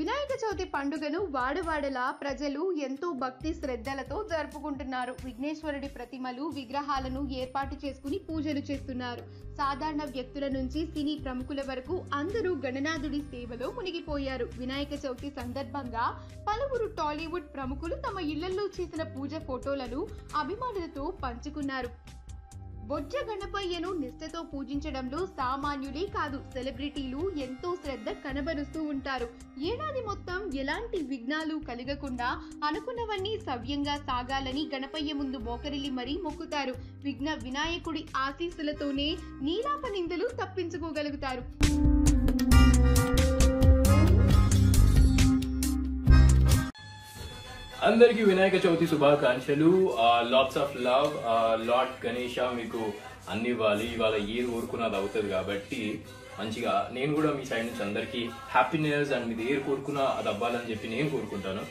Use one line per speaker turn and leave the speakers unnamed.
వినాయక చవితి పండుగను వాడవాడలా ప్రజలు ఎంతో భక్తి శ్రద్ధలతో జరుపుకుంటున్నారు. విఘ్నేశ్వరుడి ప్రతిమలు, విగ్రహాలను ఏర్పాటు చేసుకుని పూజలు చేస్తున్నారు. సాధారణ వ్యక్తుల నుంచి సినీ ప్రముఖుల వరకు అందరూ గణనాథుడి సేవలో మునిగిపోయారు. వినాయక చవితి సందర్భంగా పలువురు టాలీవుడ్ ప్రముఖులు తమ ఇళ్లలో చేసిన పూజ ఫోటోలను అభిమానులతో పంచుకున్నారు. బొజ్జ గణపయ్యను నిష్ఠతో పూజించడంలో సామాన్యులే కాదు, సెలబ్రిటీలు ఎంతో శ్రద్ధ కనబరుస్తూ ఉంటారు. ఏడాది మొత్తం ఎలాంటి విఘ్నాలు కలగకుండా అనుకున్నవన్నీ సవ్యంగా సాగాలని గణపయ్య ముందు మోకరిల్లి మరీ మొక్కుతారు. వినాయకుడి ఆశీస్సులతోనే నీలాప నిందలు తప్పించుకోగలుగుతారు.
అందరికీ వినాయక చవితి శుభాకాంక్షలు. Lots of love. Lord Ganesha మీకు అన్ని ఇవ్వాలి. ఇవాళ ఏది కోరుకున్నది అవుతుంది కాబట్టి మంచిగా నేను కూడా మీ సైడ్ నుంచి అందరికీ హ్యాపీనెస్ అండ్ మీది ఏది కోరుకున్నా అది అవ్వాలని చెప్పి నేను కోరుకుంటాను.